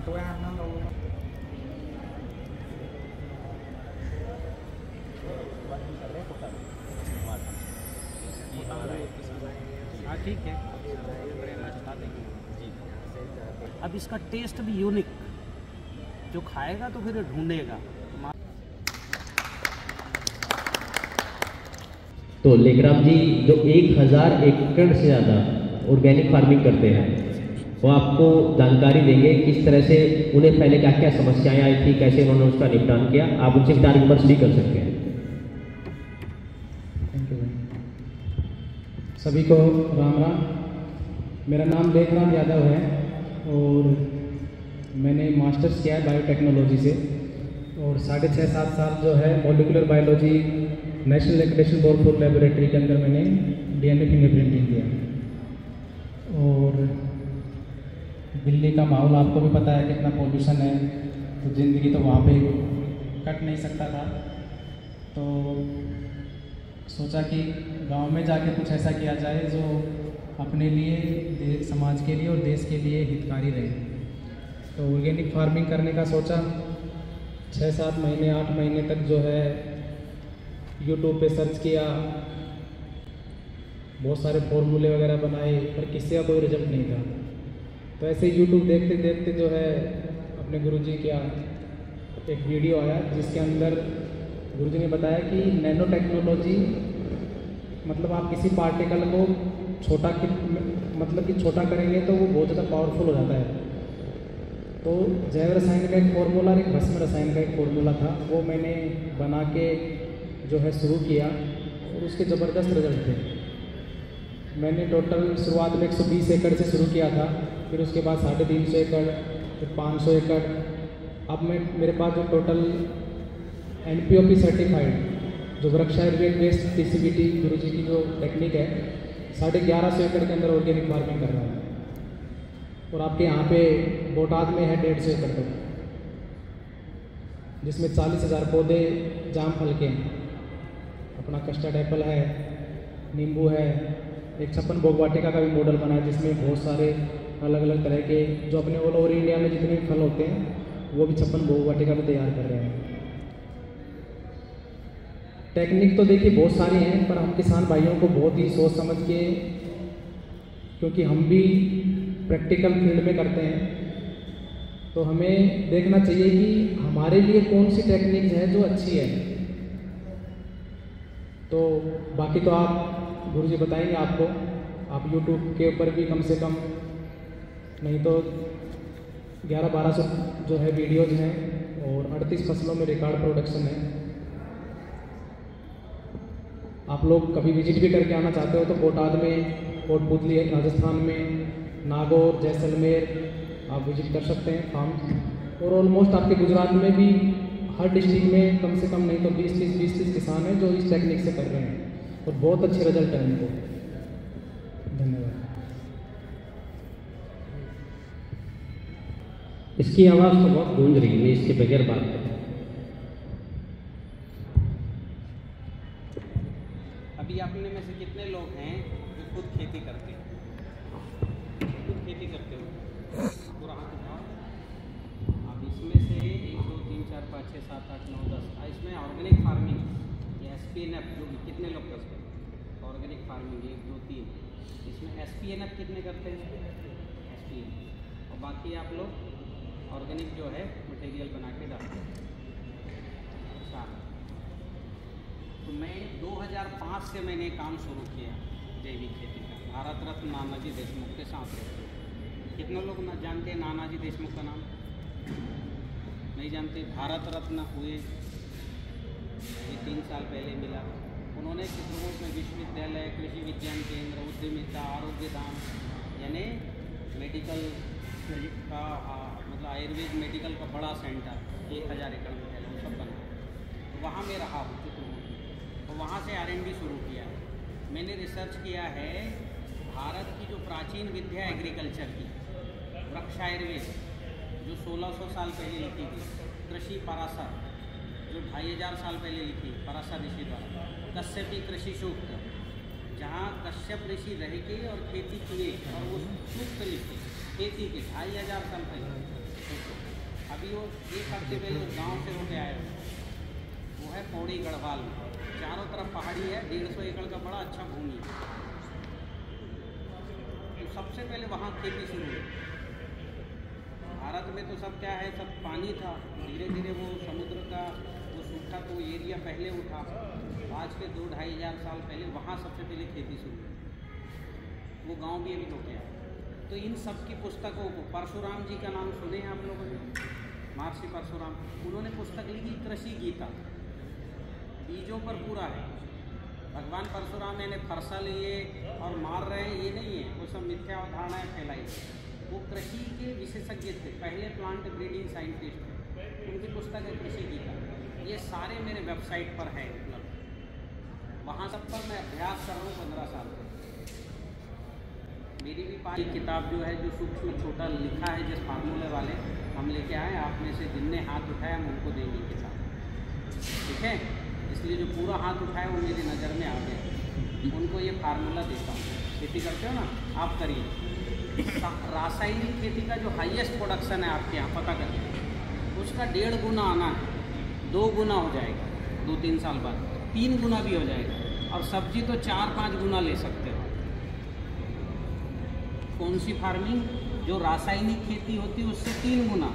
Tôi ăn nó lâu. हाँ ठीक है, अब इसका टेस्ट भी यूनिक, जो खाएगा तो फिर ढूंढेगा। तो लेखराम जी जो 1000 एकड़ से ज़्यादा ऑर्गेनिक फार्मिंग करते हैं, वो आपको जानकारी देंगे किस तरह से उन्हें पहले क्या क्या समस्याएं आई थी, कैसे उन्होंने उसका निपटान किया। आप उनसे विचार विमर्श भी कर सकते हैं। थैंक यू भाई। सभी को राम राम। मेरा नाम लेखराम यादव है और मैंने मास्टर्स किया है बायोटेक्नोलॉजी से, और 6.5-7 साल जो है molecular biology national accreditation board for laboratory के अंदर मैंने डीएनए फिंगरप्रिंटिंग किया। और दिल्ली का माहौल आपको भी पता है कितना पॉल्यूशन है, तो ज़िंदगी तो वहाँ पे कट नहीं सकता था। तो सोचा कि गांव में जाके कुछ ऐसा किया जाए जो अपने लिए, समाज के लिए और देश के लिए हितकारी रहे। तो ऑर्गेनिक फार्मिंग करने का सोचा। 6-7 महीने 8 महीने तक जो है यूट्यूब पे सर्च किया, बहुत सारे फॉर्मूले वगैरह बनाए, पर किसी का कोई रिजल्ट नहीं था। तो ऐसे यूट्यूब देखते देखते जो है अपने गुरुजी का एक वीडियो आया जिसके अंदर गुरुजी ने बताया कि नैनो टेक्नोलॉजी, मतलब आप किसी पार्टिकल को छोटा मतलब कि छोटा करेंगे तो वो बहुत ज़्यादा पावरफुल हो जाता है। तो जैव रसायन का एक फॉर्मूला, एक भस्म रसायन का एक फॉर्मूला था, वो मैंने बना के जो है शुरू किया और उसके ज़बरदस्त रिजल्ट थे। मैंने टोटल शुरुआत में 120 एकड़ से शुरू किया था, फिर उसके बाद 350 एकड़, फिर 500 एकड़। अब मेरे पास जो टोटल NPOP सर्टिफाइड जो वृक्ष आयुर्वेद बेस्ड TCBT गुरुजी की जो टेक्निक है, 1150 एकड़ के अंदर ऑर्गेनिक फार्मिंग कर रहा है। और आपके यहाँ पे बोटाद में है 150 एकड़ तक, जिसमें 40,000 पौधे जाम फल के हैं। अपना कस्टर्ड एप्पल है, नींबू है, एक 56 भोग वाटिका का भी मॉडल बना है जिसमें बहुत सारे अलग अलग तरह के, जो अपने ऑल ओवर इंडिया में जितने भी फल होते हैं वो भी 56 भोग वाटिका में तैयार कर रहे हैं। टेक्निक तो देखिए बहुत सारी हैं, पर हम किसान भाइयों को बहुत ही सोच समझ के, क्योंकि हम भी प्रैक्टिकल फील्ड में करते हैं, तो हमें देखना चाहिए कि हमारे लिए कौन सी टेक्निक है जो अच्छी है। तो बाकी तो आप गुरुजी बताएंगे आपको। आप YouTube के ऊपर भी कम से कम नहीं तो 1100-1200 जो है वीडियोज हैं, और 38 फसलों में रिकॉर्ड प्रोडक्शन है। आप लोग कभी विजिट भी करके आना चाहते हो तो बोटाद में, कोटपुतली राजस्थान में, नागौर, जैसलमेर आप विजिट कर सकते हैं फार्म। और ऑलमोस्ट आपके गुजरात में भी हर डिस्ट्रिक्ट में कम से कम नहीं तो 20-30 किसान हैं जो इस टेक्निक से कर रहे हैं और बहुत अच्छे रिजल्ट है उनको। धन्यवाद। इसकी आवाज़ तो बहुत गूंज रही है, इसके बगैर बात करें। अभी अपने में से कितने लोग हैं जो खुद खेती करते हैं? खुद खेती करते हो? पूरा हाथ उठाओ। अब इसमें से 1 2 3 4 5 6 7 8 9 10, इसमें ऑर्गेनिक फार्मिंग या SPNF जो कितने लोग करते हैं? ऑर्गेनिक फार्मिंग 1 2 3, इसमें SPNF कितने करते हैं? SPNF। और बाकी आप लोग ऑर्गेनिक जो है मटेरियल बना के डालते हैं। तो मैं 2005 से मैंने काम शुरू किया जैविक खेती का, भारत रत्न नानाजी देशमुख के साथ रहते। कितने लोग ना जानते हैं नानाजी देशमुख का नाम? नहीं जानते? भारत रत्न हुए ये 3 साल पहले मिला। उन्होंने चित्रकूट में विश्वविद्यालय, कृषि विज्ञान केंद्र, उद्यमिता, आरोग्य धाम यानी मेडिकल का मतलब आयुर्वेद मेडिकल का बड़ा सेंटर 1000 एकड़ में है, वो सब बना। तो वहाँ मैं रहा हूँ चित्रकूट में, तो वहाँ से R&D शुरू किया। मैंने रिसर्च किया है भारत की जो प्राचीन विद्या एग्रीकल्चर की, वृक्ष आयुर्वेद जो 1600 साल पहले लिखी थी, कृषि पराशर जो 2500 साल पहले लिखी पराशर ऋषि द्वारा, कश्यपी कृषि सूक्त जहाँ कश्यप ऋषि रह के और खेती किए और वो सूक्त लिखे खेती के 2500 साल पहले। अभी वो एक हफ्ते पहले उस गाँव से होके आए, वो है पौड़ी गढ़वाल में, चारों तरफ पहाड़ी है, 150 एकड़ का बड़ा अच्छा भूमि है। तो सबसे पहले वहाँ खेती शुरू हुई। भारत में तो सब क्या है, सब पानी था, धीरे धीरे वो समुद्र का वो सूखा तो एरिया पहले उठा। आज के 2-2,500 साल पहले वहाँ सबसे पहले खेती शुरू हुई। वो गांव भी अभी हो गया। तो इन सब की पुस्तकों को, परशुराम जी का नाम सुने हैं आप लोगों ने, महर्षि परशुराम, उन्होंने पुस्तक लिखी कृषि गीता, बीजों पर पूरा है। भगवान परशुराम ने फरसा लिए और मार रहे हैं ये नहीं है, वो सब मिथ्या अवधारणाएँ फैलाई। वो कृषि के विशेषज्ञ थे, पहले प्लांट ब्रीडिंग साइंटिस्ट थे, उनकी पुस्तक है कृषि गीता। ये सारे मेरे वेबसाइट पर है उपलब्ध, वहाँ सब पर मैं अभ्यास कर रहा हूँ 15 साल से। मेरी भी 5 किताब जो है, जो सूक्ष्म छोटा लिखा है जिस फार्मूले वाले, हम लेके आए, आप में से जिनने हाथ उठाया हम उनको देंगे किताब, ठीक है। इसलिए जो पूरा हाथ उठाया वो मेरी नज़र में आ गया, उनको ये फार्मूला देता हूँ। खेती करते हो ना आप, करिए। रासायनिक खेती का जो हाईएस्ट प्रोडक्शन है आपके यहाँ, पता करिए, उसका 1.5 गुना आना है, 2 गुना हो जाएगा 2-3 साल बाद, 3 गुना भी हो जाएगा। और सब्जी तो 4-5 गुना ले सकते हो। कौन सी फार्मिंग? जो रासायनिक खेती होती है उससे 3 गुना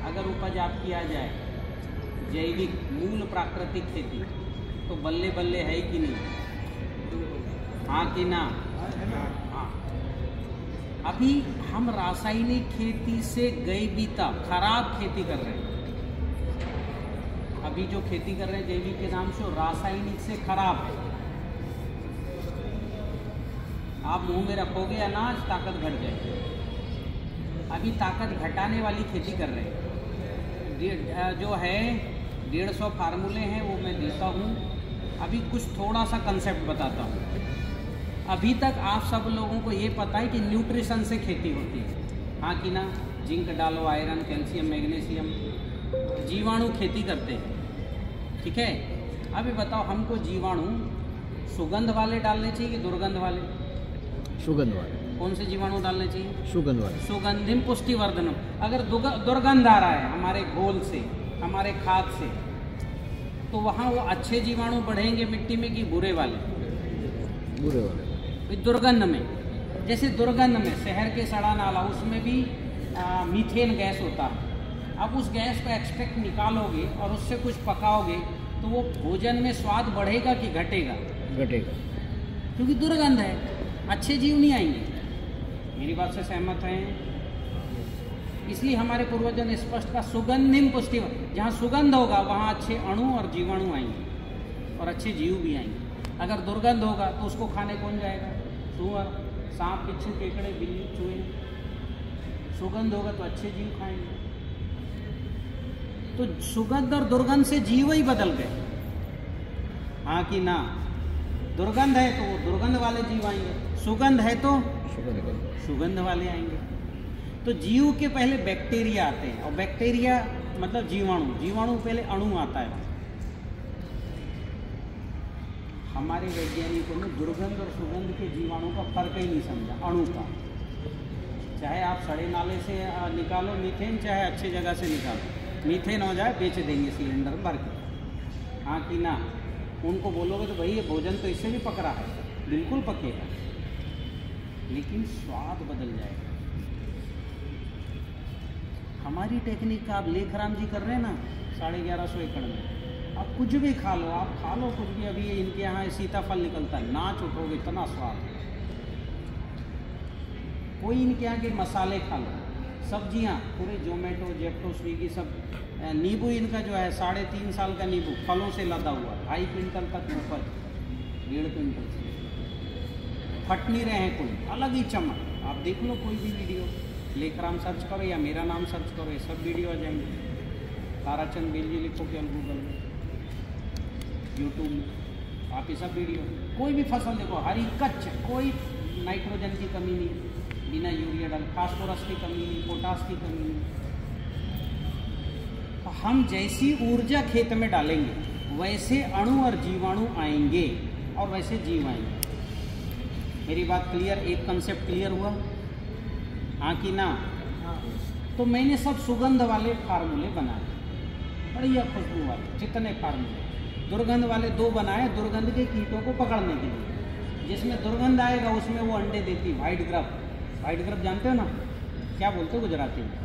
अगर उपज आप किया जाए, जैविक मूल प्राकृतिक खेती, तो बल्ले बल्ले है कि नहीं, हाँ कि ना? हाँ। अभी हम रासायनिक खेती से गए बीता खराब खेती कर रहे हैं। अभी जो खेती कर रहे हैं जैविक के नाम से, रासायनिक से खराब है। आप मुंह में रखोगे अनाज, ताकत घट जाएगी। अभी ताकत घटाने वाली खेती कर रहे हैं। जो है 150 फार्मूले हैं वो मैं देता हूँ। अभी कुछ थोड़ा सा कंसेप्ट बताता हूँ। अभी तक आप सब लोगों को ये पता है कि न्यूट्रिशन से खेती होती है, हाँ कि ना? जिंक डालो, आयरन, कैल्शियम, मैग्नीशियम, जीवाणु खेती करते हैं, ठीक है। अभी बताओ, हमको जीवाणु सुगंध वाले डालने चाहिए कि दुर्गंध वाले? सुगंध वाले। कौन से जीवाणु डालने चाहिए? सुगंध वाले। सुगंधिम पुष्टिवर्धनम। अगर दुर्गंध आ रहा है हमारे घोल से, हमारे खाद से, तो वहाँ वो अच्छे जीवाणु बढ़ेंगे मिट्टी में कि बुरे वाले? बुरे वाले। दुर्गंध में, जैसे दुर्गंध में शहर के सड़ा नाला, उसमें भी मीथेन गैस होता है। अब उस गैस को एक्सट्रैक्ट निकालोगे और उससे कुछ पकाओगे तो वो भोजन में स्वाद बढ़ेगा कि घटेगा? घटेगा, क्योंकि दुर्गंध है, अच्छे जीव नहीं आएंगे। मेरी बात से सहमत हैं? इसलिए हमारे पूर्वजों ने स्पष्ट कहा सुगंधिम पुष्टि, जहाँ सुगंध होगा वहाँ अच्छे अणु और जीवाणु आएंगे और अच्छे जीव भी आएंगे। अगर दुर्गंध होगा तो उसको खाने कौन जाएगा? सुअर, सांप, बिच्छू, केकड़े, बिल्ली, चूहे। सुगंध होगा तो अच्छे जीव खाएंगे। तो सुगंध और दुर्गंध से जीव ही बदल गए, हाँ कि ना? दुर्गंध है तो वो दुर्गंध वाले जीव आएंगे, सुगंध है तो सुगंध वाले आएंगे। तो जीव के पहले बैक्टीरिया आते हैं, और बैक्टीरिया मतलब जीवाणु, जीवाणु पहले अणु आता है। हमारे वैज्ञानिकों ने दुर्गंध और सुगंध के जीवाणु का फर्क ही नहीं समझा, अणु का। चाहे आप सड़े नाले से निकालो मीथेन, चाहे अच्छी जगह से निकालो, मीथेन हो जाए बेच देंगे सिलेंडर भर के, हाँ कि ना? उनको बोलोगे तो भाई ये भोजन तो इससे भी पक रहा है, बिल्कुल पकेगा, लेकिन स्वाद बदल जाएगा। हमारी टेक्निक का आप लेखराम जी कर रहे हैं ना 1150 एकड़ में, आप कुछ भी खा लो, आप खा लो कुछ भी। अभी इनके यहाँ सीताफल निकलता है, नाच उठोगे, इतना स्वाद। कोई इनके यहाँ के मसाले खा लो, सब्जियाँ पूरे जोमेटो, जेप्टो, स्विगी सब। नींबू इनका जो है 3.5 साल का नींबू फलों से लदा हुआ, 2.5 क्विंटल तक उपज, 1.5 क्विंटल से फट नहीं रहे हैं, कोई अलग ही चमक। आप देख लो कोई भी वीडियो, लेखराम सर्च करो या मेरा नाम सर्च करो, ये सब वीडियो आ जाएंगे। ताराचंद बेल जी लिखो क्या गूगल में, यूट्यूब में, आप ये सब वीडियो, कोई भी फसल देखो, हरी कच्च, कोई नाइट्रोजन की कमी नहीं, बिना यूरिया डाल, फास्फोरस की कमी नहीं, पोटास की कमी नहीं। तो हम जैसी ऊर्जा खेत में डालेंगे वैसे अणु और जीवाणु आएंगे और वैसे जीव आएंगे। मेरी बात क्लियर, एक कंसेप्ट क्लियर हुआ? हाँ कि ना? तो मैंने सब सुगंध वाले फार्मूले बनाए, बढ़िया खुशबू वाले जितने फार्मूले। दुर्गंध वाले 2 बनाए, दुर्गंध के कीटों को पकड़ने के लिए। जिसमें दुर्गंध आएगा उसमें वो अंडे देती, वाइट ग्रब। वाइट ग्रब जानते हो ना, क्या बोलते हो गुजराती में?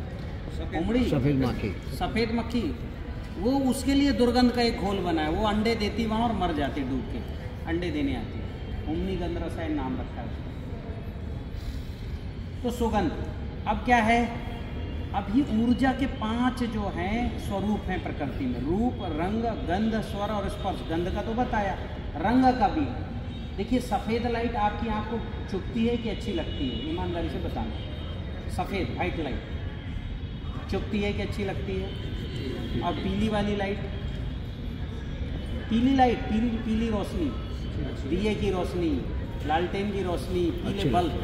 उमड़ी, सफ़ेद मक्खी। सफ़ेद मक्खी, वो उसके लिए दुर्गंध का एक घोल बनाया। वो अंडे देती वहाँ और मर जाती डूब के, अंडे देने आती है। उमनी गंध रसायन नाम रखा है उसका। तो सुगंध अब क्या है? अभी ऊर्जा के 5 जो हैं स्वरूप हैं प्रकृति में, रूप, रंग, गंध, स्वर और स्पर्श। गंध का तो बताया, रंग का भी। देखिए सफ़ेद लाइट आपकी आँख को चुभती है कि अच्छी लगती है? ईमानदारी से बताना। सफ़ेद वाइट लाइट चुभती है कि अच्छी लगती है? और पीली वाली लाइट, पीली लाइट, पीली रोशनी, दिए की रोशनी, लालटेन की रोशनी, पीले बल्ब,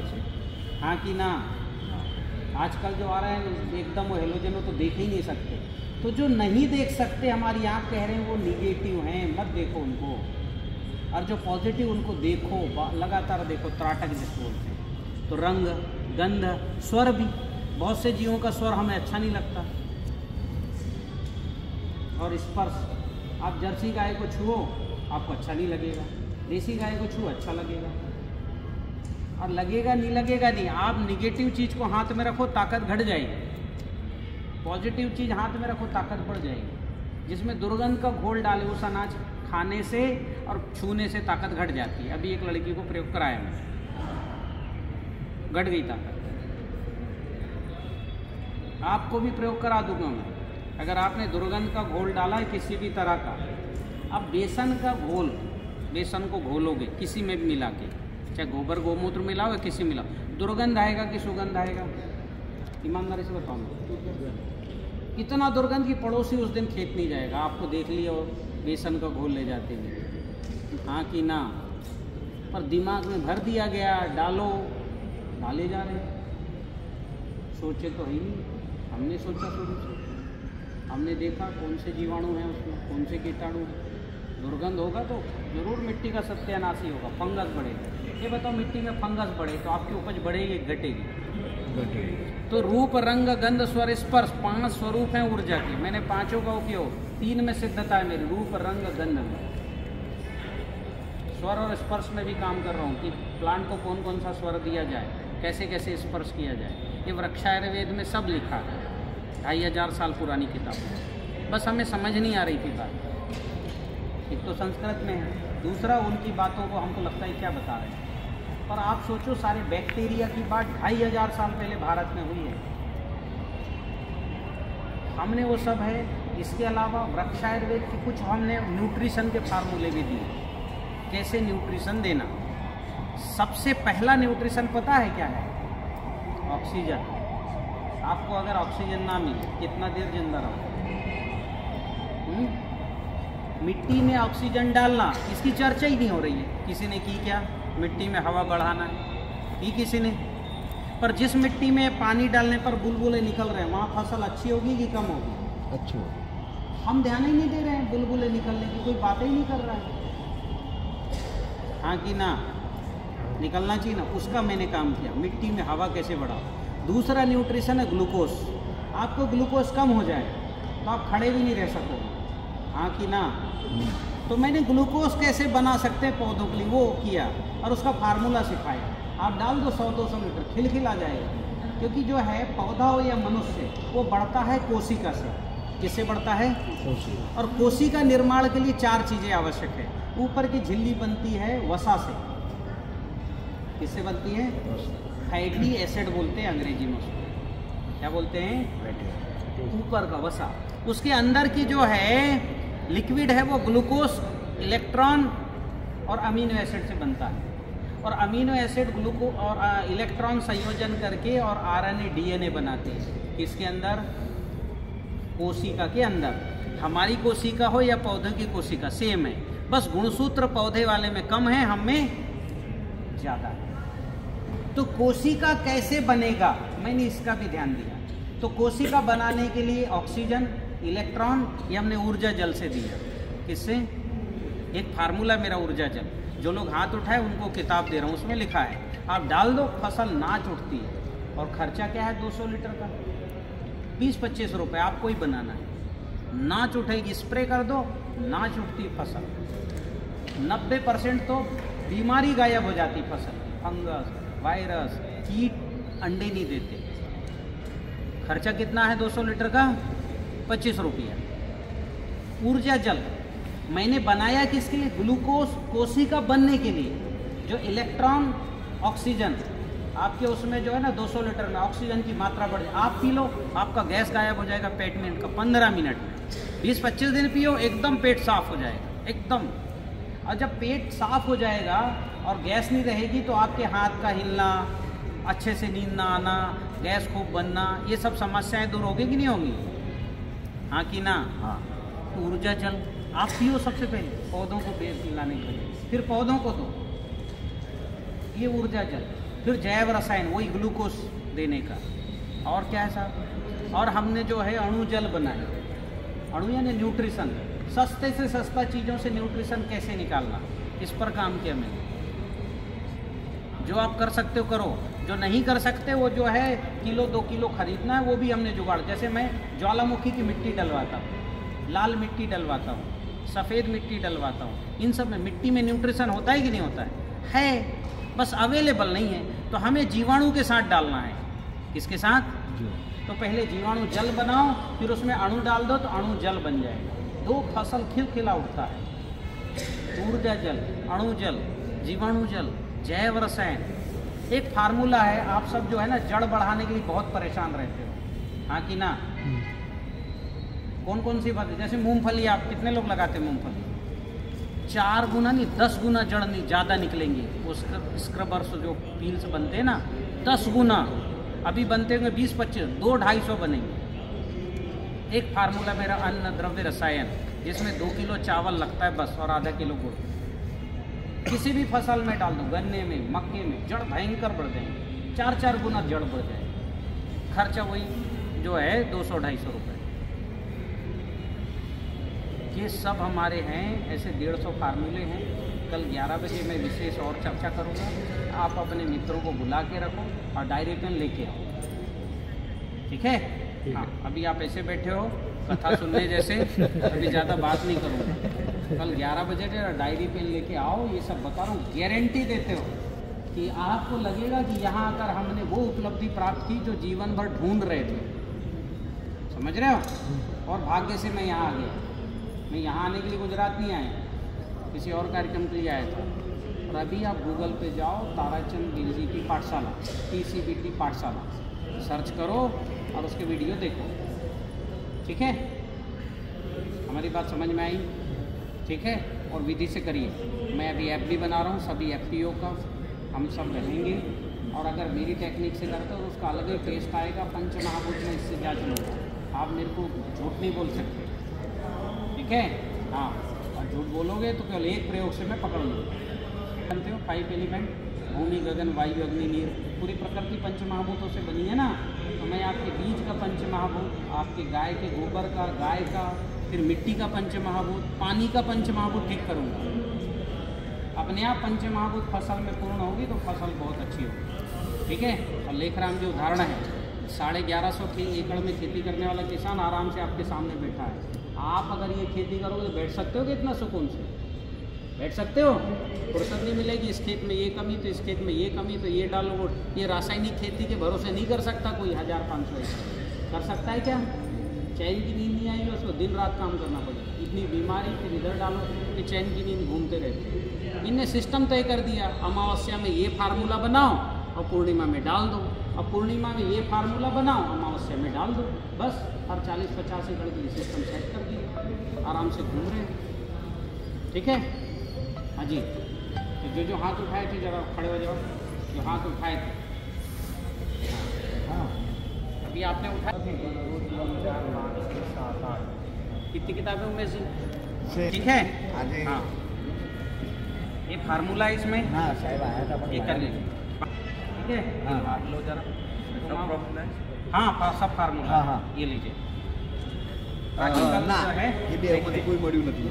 हाँ कि ना? आजकल जो आ रहे हैं एकदम वो हेलोजन, तो देख ही नहीं सकते। तो जो नहीं देख सकते, हमारी आँख कह रहे हैं वो निगेटिव हैं, मत देखो उनको। और जो पॉजिटिव उनको देखो, लगातार देखो, त्राटक जिसको बोलते हैं। तो रंग, गंध, स्वर भी, बहुत से जीवों का स्वर हमें अच्छा नहीं लगता। और स्पर्श, आप जर्सी गाय को छुओ आपको अच्छा नहीं लगेगा, देसी गाय को छुओ अच्छा लगेगा। और लगेगा नहीं, लगेगा नहीं। आप निगेटिव चीज़ को हाथ में रखो ताकत घट जाएगी, पॉजिटिव चीज़ हाथ में रखो ताकत बढ़ जाएगी। जिसमें दुर्गंध का घोल डाले उस अनाज खाने से और छूने से ताकत घट जाती है। अभी एक लड़की को प्रयोग कराया मैं, घट गई ताकत। आपको भी प्रयोग करा दूंगा मैं। अगर आपने दुर्गंध का घोल डाला है किसी भी तरह का, अब बेसन का घोल, बेसन को घोलोगे किसी में भी मिला के, चाहे गोबर गोमूत्र मिलाओ या किसी मिलाओ, दुर्गंध आएगा कि सुगंध आएगा? ईमानदारी से बताऊंगा। इतना दुर्गंध की पड़ोसी उस दिन खेत नहीं जाएगा। आपको देख लिया और बेसन का घोल ले जाते हुए, हाँ कि ना? पर दिमाग में भर दिया गया, डालो, डाले जा रहे हैं। सोचे तो ही नहीं, हमने सोचा शुरू से, हमने देखा कौन से जीवाणु हैं उसमें, कौन से कीटाणु हैं। दुर्गंध होगा तो जरूर मिट्टी का सत्यानाश ही होगा, फंगस बढ़ेगा। ये बताओ, मिट्टी में फंगस बढ़े तो आपकी उपज बढ़ेगी घटेगी? तो रूप, रंग, गंध, स्वर, स्पर्श, 5 स्वरूप हैं ऊर्जा के। मैंने 5 का उपयोग, 3 में सिद्धता है मेरी, रूप, रंग, गंध में। स्वर और स्पर्श में भी काम कर रहा हूँ कि प्लांट को कौन कौन सा स्वर दिया जाए, कैसे कैसे स्पर्श किया जाए। ये वृक्षायुर्वेद में सब लिखा है, 2500 साल पुरानी किताब। बस हमें समझ नहीं आ रही थी बात। एक तो संस्कृत में है, दूसरा उनकी बातों को हमको लगता है क्या बता रहे हैं। पर आप सोचो, सारे बैक्टीरिया की बात 2500 साल पहले भारत में हुई है। हमने वो सब है। इसके अलावा वृक्षायुर्वेद की कुछ हमने न्यूट्रिशन के फार्मूले भी दिए, कैसे न्यूट्रिशन देना। सबसे पहला न्यूट्रिशन पता है क्या है? ऑक्सीजन। आपको अगर ऑक्सीजन ना मिले कितना देर जिंदा रहो? मिट्टी में ऑक्सीजन डालना, इसकी चर्चा ही नहीं हो रही है। किसी ने की क्या? मिट्टी में हवा बढ़ाना की किसी ने? पर जिस मिट्टी में पानी डालने पर बुलबुले निकल रहे हैं, वहाँ फसल अच्छी होगी कि कम होगी? अच्छी। हम ध्यान ही नहीं दे रहे हैं बुलबुले निकलने की, कोई बात ही नहीं कर रहा है, हाँ कि ना? निकलना चाहिए ना, उसका मैंने काम किया। मिट्टी में हवा कैसे बढ़ाओ। दूसरा न्यूट्रिशन है ग्लूकोज। आपको ग्लूकोज कम हो जाए तो आप खड़े भी नहीं रह सकोगे, हाँ कि ना? तो मैंने ग्लूकोज कैसे बना सकते हैं पौधों के लिए वो किया और उसका फार्मूला सिखाया। आप डाल दो 100-200 लीटर, खिलखिल आ जाएगा। क्योंकि जो है पौधा हो या मनुष्य, वो बढ़ता है कोशिका से। किससे बढ़ता है? और कोशिका निर्माण के लिए 4 चीज़ें आवश्यक है। ऊपर की झिल्ली बनती है वसा से। किससे बनती है? फैटी एसिड बोलते हैं अंग्रेजी में उसको। क्या बोलते हैं? ऊपर का वसा। उसके अंदर की जो है लिक्विड है वो ग्लूकोज, इलेक्ट्रॉन और अमीनो एसिड से बनता है। और अमीनो एसिड ग्लूकोज और इलेक्ट्रॉन संयोजन करके और आरएनए डीएनए बनाते हैं। किसके अंदर? कोशिका के अंदर। हमारी कोशिका हो या पौधे की कोशिका सेम है, बस गुणसूत्र पौधे वाले में कम है, हम में ज़्यादा है। तो कोशिका कैसे बनेगा, मैंने इसका भी ध्यान दिया। तो कोशिका बनाने के लिए ऑक्सीजन, इलेक्ट्रॉन, ये हमने ऊर्जा जल से दिया। किससे? एक फार्मूला मेरा ऊर्जा जल। जो लोग हाथ उठाए उनको किताब दे रहा हूँ, उसमें लिखा है आप डाल दो, फसल नाच उठती है। और खर्चा क्या है 200 लीटर का? 20-25 रुपये आपको ही बनाना है। नाच उठेगी, स्प्रे कर दो, नाच उठती फसल। 90% तो बीमारी गायब हो जाती फसल की, फंगस, वायरस, कीट अंडे नहीं देते। खर्चा कितना है 200 लीटर का? 25 रुपया। ऊर्जा जल मैंने बनाया किसके लिए? ग्लूकोज कोशिका बनने के लिए। जो इलेक्ट्रॉन ऑक्सीजन आपके उसमें जो है ना 200 लीटर में ऑक्सीजन की मात्रा बढ़ जाए, आप पी लो, आपका गैस गायब हो जाएगा पेट में का 15 मिनट में। 20-25 दिन पियो, एकदम पेट साफ हो जाएगा एकदम। और जब पेट साफ हो जाएगा और गैस नहीं रहेगी तो आपके हाथ का हिलना, अच्छे से नींद ना आना, गैस खूब बनना, ये सब समस्याएं दूर होगी कि नहीं होंगी? हाँ कि ना? हाँ। ऊर्जा जल आप पियो सबसे पहले, पौधों को बेच लाने के लिए, फिर पौधों को दो, ये ऊर्जा जल। फिर जैव रसायन, वही ग्लूकोज देने का। और क्या है साहब? और हमने जो है अणु जल बनाए। अणु यानी न्यूट्रिशन, सस्ते से सस्ता चीज़ों से न्यूट्रिशन कैसे निकालना, इस पर काम किया मैंने। जो आप कर सकते हो करो, जो नहीं कर सकते वो जो है किलो 2 किलो खरीदना है, वो भी हमने जुगाड़। जैसे मैं ज्वालामुखी की मिट्टी डलवाता हूँ, लाल मिट्टी डलवाता हूँ, सफ़ेद मिट्टी डलवाता हूँ। इन सब में मिट्टी में न्यूट्रिशन होता है कि नहीं होता है? बस अवेलेबल नहीं है, तो हमें जीवाणु के साथ डालना है। किसके साथ? तो पहले जीवाणु जल बनाओ, फिर उसमें अणु डाल दो तो अणु जल बन जाएगा। 2 फसल खिलखिला उठता है। ऊर्जा जल, अणु जल, जीवाणु जल, जैव रसायन। एक फार्मूला है, आप सब जो है ना जड़ बढ़ाने के लिए बहुत परेशान रहते हो, हाँ कि ना? कौन कौन सी बात? जैसे मूंगफली, आप कितने लोग लगाते हैं मूंगफली? 4 गुना नहीं 10 गुना जड़ नहीं ज़्यादा निकलेंगे। वो स्क्रबर्स जो पील्स बनते हैं ना, 10 गुना अभी बनते होंगे 20-25, 200-250 बनेंगे। एक फार्मूला मेरा अन्न द्रव्य रसायन, जिसमें 2 किलो चावल लगता है बस, और आधा किलो गुड़। किसी भी फसल में डाल दो, गन्ने में, मक्के में, जड़ भयंकर बढ़ जाएंगे, 4-4 गुना जड़ बढ़ जाएगी। खर्चा वही जो है 200-250 रुपये। ये सब हमारे हैं, ऐसे 150 फार्मूले हैं। कल 11 बजे मैं विशेष और चर्चा करूँगा। आप अपने मित्रों को बुला के रखो और डायरी पेन लेके आओ, ठीक है? हाँ, अभी आप ऐसे बैठे हो कथा सुनने जैसे, अभी ज़्यादा बात नहीं करूँगा। कल 11 बजे डायरी पेन लेके आओ। ये सब बता रहा हूँ, गारंटी देते हो कि आपको लगेगा कि यहाँ आकर हमने वो उपलब्धि प्राप्त की जो जीवन भर ढूंढ रहे थे। समझ रहे हो? और भाग्य से मैं यहाँ आ गया। मैं यहाँ आने के लिए गुजरात नहीं आया, किसी और कार्यक्रम के लिए आया था। और अभी आप गूगल पे जाओ, ताराचंद गिलजी की पाठशाला, TCBT पाठशाला सर्च करो और उसके वीडियो देखो, ठीक है? हमारी बात समझ में आई? ठीक है? और विधि से करिए। मैं अभी ऐप भी बना रहा हूँ, सभी FPO का हम सब रहेंगे। और अगर मेरी टेक्निक से करते हो तो उसका अलग ही टेस्ट आएगा। पंचमहाभूत में इससे क्या चलूँगा, आप मेरे को झूठ नहीं बोल सकते, ठीक है? हाँ, और झूठ बोलोगे तो केवल एक प्रयोग से मैं पकड़ लूँगा। जानते हो 5 एलिमेंट, भूमि, गगन, वायु, अग्नि, नीर, पूरी प्रकृति पंचमहाभूतों से बनी है ना। तो मैं आपके बीज का पंचमहाभूत, आपके गाय के गोबर का, गाय का, फिर मिट्टी का पंचमहाभूत, पानी का पंचमहाभूत ठीक करूँगा। अपने आप पंचमहाभूत फसल में पूर्ण होगी तो फसल बहुत अच्छी होगी, ठीक है? और लेखराम जी उदाहरण है, 1150 एकड़ में खेती करने वाला किसान आराम से आपके सामने बैठा है। आप अगर ये खेती करोगे तो बैठ सकते हो कि इतना सुकून से बैठ सकते हो? फुर्सत नहीं मिलेगी, इस खेत में ये कमी तो इस खेत में ये कमी तो ये डालो वो। ये रासायनिक खेती के भरोसे नहीं कर सकता कोई 1500 एकड़। कर सकता है क्या? चैन की नींद नहीं आएगी उसको, दिन रात काम करना पड़ेगा। इतनी बीमारी, फिर इधर डालो कि चैन की नींद घूमते रहते। इनने सिस्टम तय कर दिया, अमावस्या में ये फार्मूला बनाओ और पूर्णिमा में डाल दो, और पूर्णिमा में ये फार्मूला बनाओ, अमावस्या में डाल दो। बस हर 40-50 एकड़ के लिए सिस्टम सेट कर दिया, आराम से घूम रहे हैं, ठीक है? हाँ जी, तो जो हाथ उठाए थे जरा खड़े हो जाओ, जो हाथ उठाए थे। हाँ, अभी आपने उठाए थे 2, 3, 4, 5, 6, 7, 8 कितनी किताबें उनमें से? ठीक है? हाँ, ये फार्मूला है इसमें। हाँ साहब आया था, ये कर लीजिए, ठीक है? हाँ। हाथ लो जरा। हाँ, सब फार्मूला। हाँ, हाँ। ये लीजिए। ના એ બે એમાંથી કોઈ મળ્યું નથી.